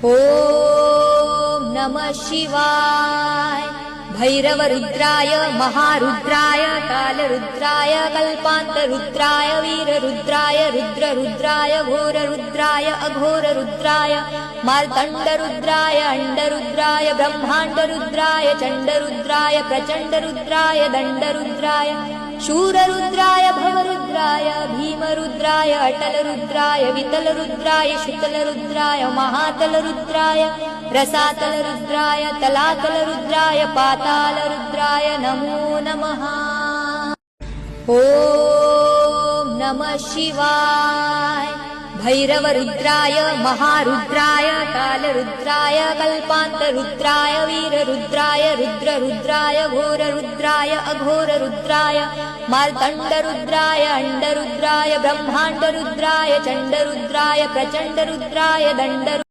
ॐ नमः शिवाय। भैरवरुद्राय महारुद्राय कालरुद्राय कल्पान्तरुद्राय वीररुद्राय रुद्ररुद्राय घोररुद्राय अघोररुद्राय मार्तण्डरुद्राय अण्डरुद्राय ब्रह्माण्डरुद्राय चण्डरुद्राय प्रचण्डरुद्राय दण्डरुद्राय शूररुद्राय भवरुद्राय भीमरुद्राय अटलरुद्राय वितलरुद्राय शीतलरुद्राय महातलरुद्राय रसातलरुद्राय तलातलरुद्राय पातालरुद्राय नमो नमः। ॐ नमः शिवाय। भैरवरुद्राय महारुद्राय कालरुद्राय कल्पान्तरुद्राय वीररुद्राय रुद्ररुद्राय घोररुद्राय अघोररुद्राय मार्तण्डरुद्राय अण्डरुद्राय ब्रह्माण्डरुद्राय चण्डरुद्राय प्रचण्डरुद्राय दण्डरुद्राय